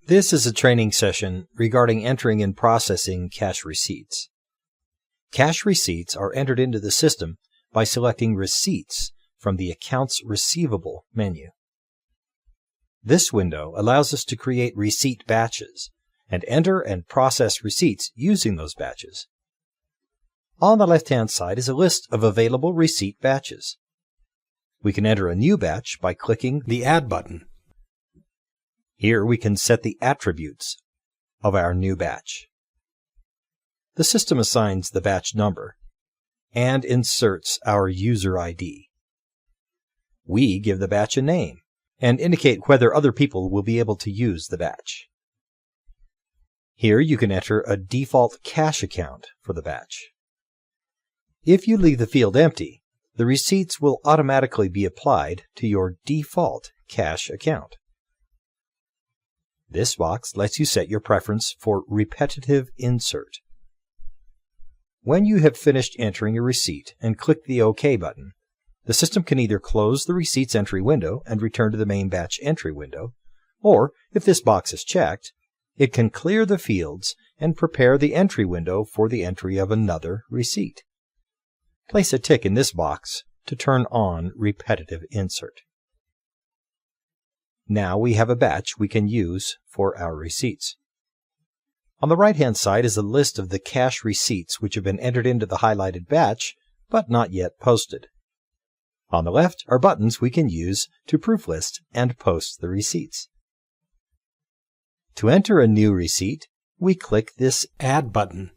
This is a training session regarding entering and processing cash receipts. Cash receipts are entered into the system by selecting Receipts from the Accounts Receivable menu. This window allows us to create receipt batches and enter and process receipts using those batches. On the left-hand side is a list of available receipt batches. We can enter a new batch by clicking the Add button. Here we can set the attributes of our new batch. The system assigns the batch number and inserts our user ID. We give the batch a name and indicate whether other people will be able to use the batch. Here you can enter a default cash account for the batch. If you leave the field empty, the receipts will automatically be applied to your default cash account. This box lets you set your preference for repetitive insert. When you have finished entering a receipt and click the OK button, the system can either close the Receipts Entry window and return to the main batch entry window, or, if this box is checked, it can clear the fields and prepare the entry window for the entry of another receipt. Place a tick in this box to turn on repetitive insert. Now we have a batch we can use for our receipts. On the right-hand side is a list of the cash receipts which have been entered into the highlighted batch, but not yet posted. On the left are buttons we can use to prooflist and post the receipts. To enter a new receipt, we click this Add button,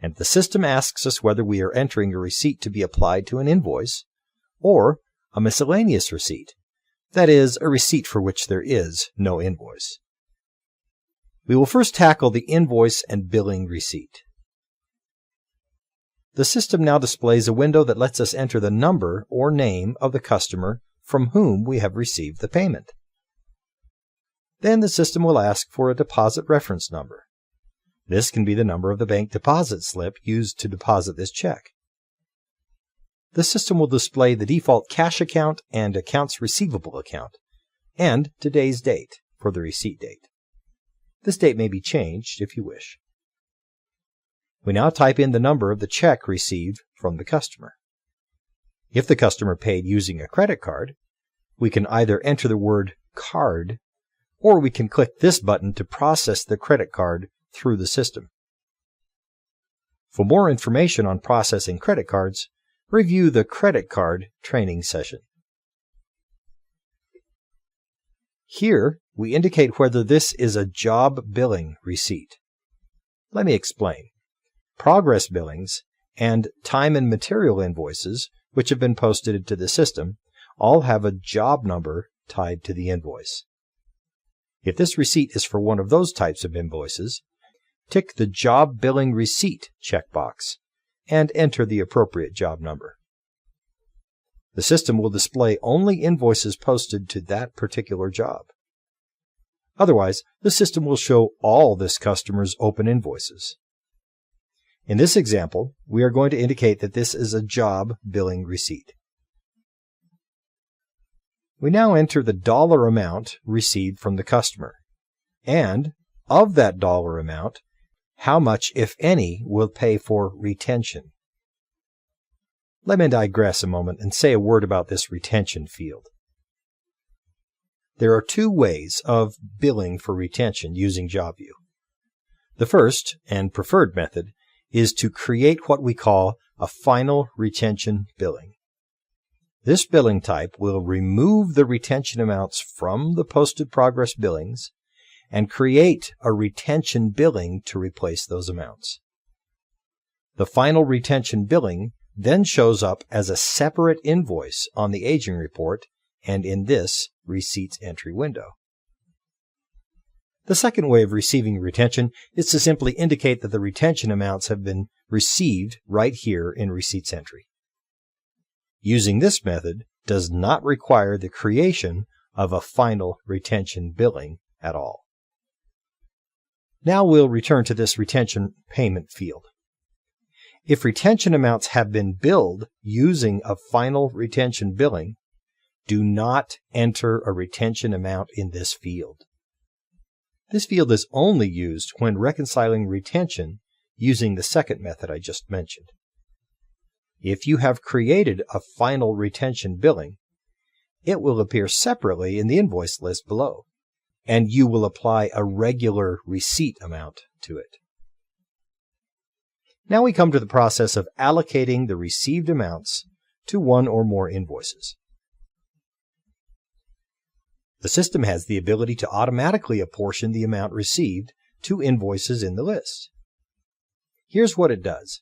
and the system asks us whether we are entering a receipt to be applied to an invoice or a miscellaneous receipt. That is, a receipt for which there is no invoice. We will first tackle the invoice and billing receipt. The system now displays a window that lets us enter the number or name of the customer from whom we have received the payment. Then the system will ask for a deposit reference number. This can be the number of the bank deposit slip used to deposit this check. The system will display the default cash account and accounts receivable account, and today's date for the receipt date. This date may be changed if you wish. We now type in the number of the check received from the customer. If the customer paid using a credit card, we can either enter the word card, or we can click this button to process the credit card through the system. For more information on processing credit cards, review the credit card training session. Here, we indicate whether this is a job billing receipt. Let me explain. Progress billings and time and material invoices, which have been posted to the system, all have a job number tied to the invoice. If this receipt is for one of those types of invoices, tick the Job Billing Receipt checkbox and enter the appropriate job number. The system will display only invoices posted to that particular job. Otherwise, the system will show all this customer's open invoices. In this example, we are going to indicate that this is a job billing receipt. We now enter the dollar amount received from the customer, and of that dollar amount, how much, if any, will pay for retention. Let me digress a moment and say a word about this retention field. There are two ways of billing for retention using JobView. The first, and preferred method, is to create what we call a final retention billing. This billing type will remove the retention amounts from the posted progress billings and create a retention billing to replace those amounts. The final retention billing then shows up as a separate invoice on the aging report and in this receipts entry window. The second way of receiving retention is to simply indicate that the retention amounts have been received right here in receipts entry. Using this method does not require the creation of a final retention billing at all. Now we'll return to this retention payment field. If retention amounts have been billed using a final retention billing, do not enter a retention amount in this field. This field is only used when reconciling retention using the second method I just mentioned. If you have created a final retention billing, it will appear separately in the invoice list below, and you will apply a regular receipt amount to it. Now we come to the process of allocating the received amounts to one or more invoices. The system has the ability to automatically apportion the amount received to invoices in the list. Here's what it does.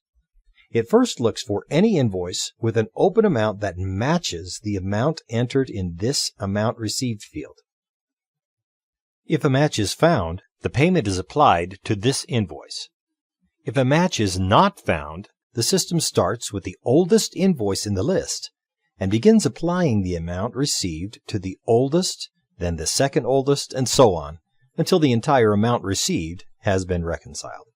It first looks for any invoice with an open amount that matches the amount entered in this amount received field. If a match is found, the payment is applied to this invoice. If a match is not found, the system starts with the oldest invoice in the list and begins applying the amount received to the oldest, then the second oldest, and so on, until the entire amount received has been reconciled.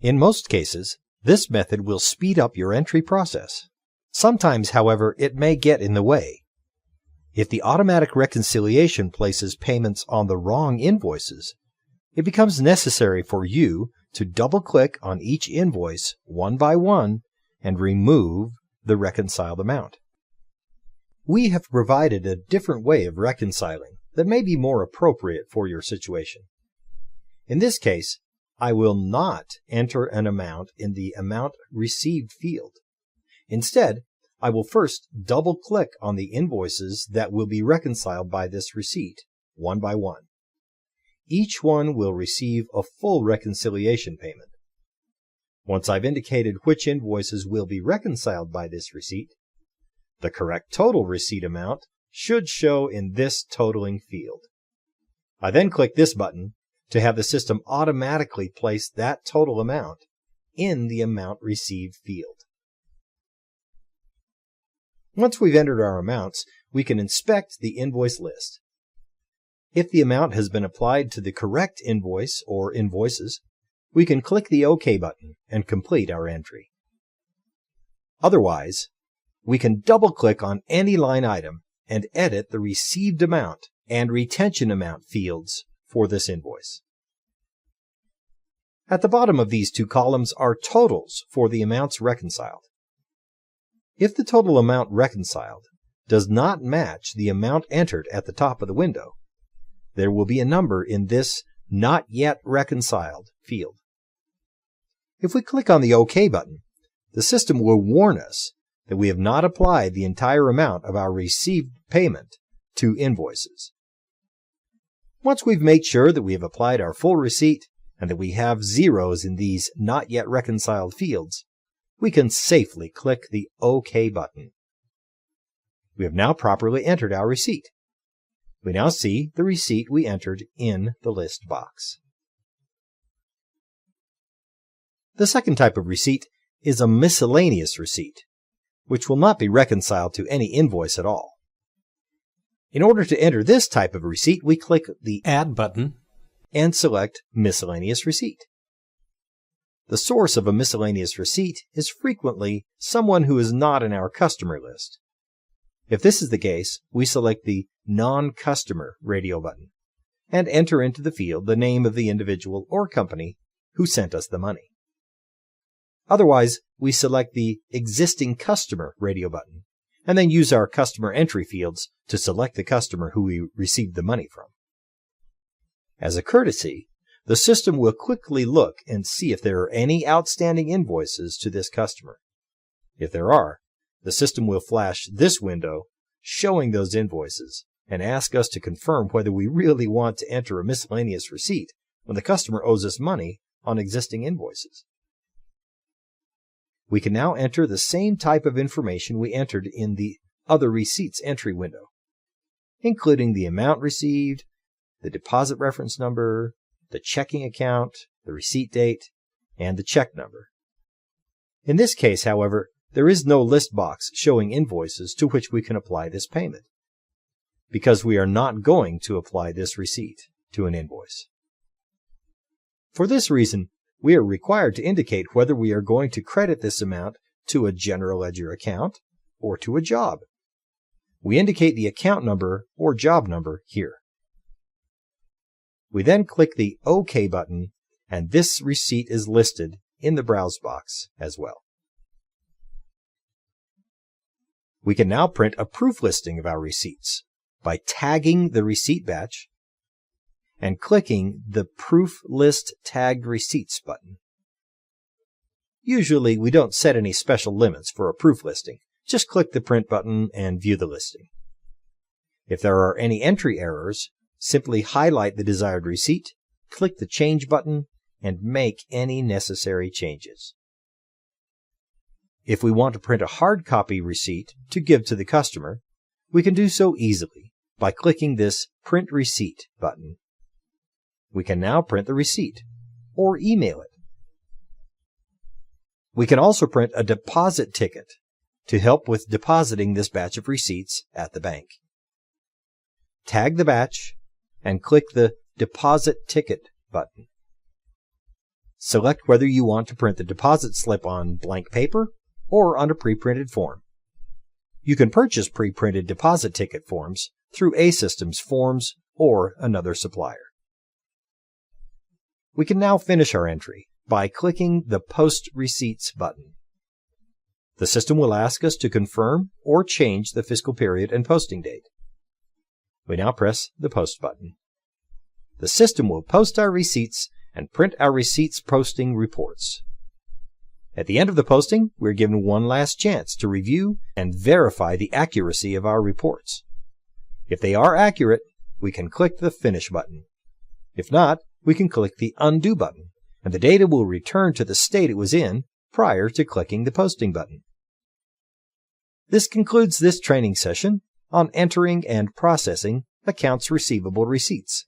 In most cases, this method will speed up your entry process. Sometimes, however, it may get in the way. If the automatic reconciliation places payments on the wrong invoices, it becomes necessary for you to double-click on each invoice one by one and remove the reconciled amount. We have provided a different way of reconciling that may be more appropriate for your situation. In this case, I will not enter an amount in the Amount Received field. Instead, I will first double-click on the invoices that will be reconciled by this receipt, one by one. Each one will receive a full reconciliation payment. Once I've indicated which invoices will be reconciled by this receipt, the correct total receipt amount should show in this totaling field. I then click this button to have the system automatically place that total amount in the Amount Received field. Once we've entered our amounts, we can inspect the invoice list. If the amount has been applied to the correct invoice or invoices, we can click the OK button and complete our entry. Otherwise, we can double-click on any line item and edit the received amount and retention amount fields for this invoice. At the bottom of these two columns are totals for the amounts reconciled. If the total amount reconciled does not match the amount entered at the top of the window, there will be a number in this Not Yet Reconciled field. If we click on the OK button, the system will warn us that we have not applied the entire amount of our received payment to invoices. Once we've made sure that we have applied our full receipt and that we have zeros in these Not Yet Reconciled fields, we can safely click the OK button. We have now properly entered our receipt. We now see the receipt we entered in the list box. The second type of receipt is a miscellaneous receipt, which will not be reconciled to any invoice at all. In order to enter this type of receipt, we click the Add button and select Miscellaneous Receipt. The source of a miscellaneous receipt is frequently someone who is not in our customer list. If this is the case, we select the Non-Customer radio button and enter into the field the name of the individual or company who sent us the money. Otherwise, we select the Existing Customer radio button and then use our customer entry fields to select the customer who we received the money from. As a courtesy, the system will quickly look and see if there are any outstanding invoices to this customer. If there are, the system will flash this window showing those invoices and ask us to confirm whether we really want to enter a miscellaneous receipt when the customer owes us money on existing invoices. We can now enter the same type of information we entered in the Other Receipts entry window, including the amount received, the deposit reference number, the checking account, the receipt date, and the check number. In this case, however, there is no list box showing invoices to which we can apply this payment, because we are not going to apply this receipt to an invoice. For this reason, we are required to indicate whether we are going to credit this amount to a general ledger account or to a job. We indicate the account number or job number here. We then click the OK button, and this receipt is listed in the browse box as well. We can now print a proof listing of our receipts by tagging the receipt batch and clicking the Proof List Tagged Receipts button. Usually, we don't set any special limits for a proof listing. Just click the Print button and view the listing. If there are any entry errors, simply highlight the desired receipt, click the Change button, and make any necessary changes. If we want to print a hard copy receipt to give to the customer, we can do so easily by clicking this Print Receipt button. We can now print the receipt or email it. We can also print a deposit ticket to help with depositing this batch of receipts at the bank. Tag the batch and click the Deposit Ticket button. Select whether you want to print the deposit slip on blank paper or on a pre-printed form. You can purchase pre-printed deposit ticket forms through A-Systems Forms or another supplier. We can now finish our entry by clicking the Post Receipts button. The system will ask us to confirm or change the fiscal period and posting date. We now press the Post button. The system will post our receipts and print our receipts posting reports. At the end of the posting, we're given one last chance to review and verify the accuracy of our reports. If they are accurate, we can click the Finish button. If not, we can click the Undo button, and the data will return to the state it was in prior to clicking the Posting button. This concludes this training session on entering and processing accounts receivable receipts.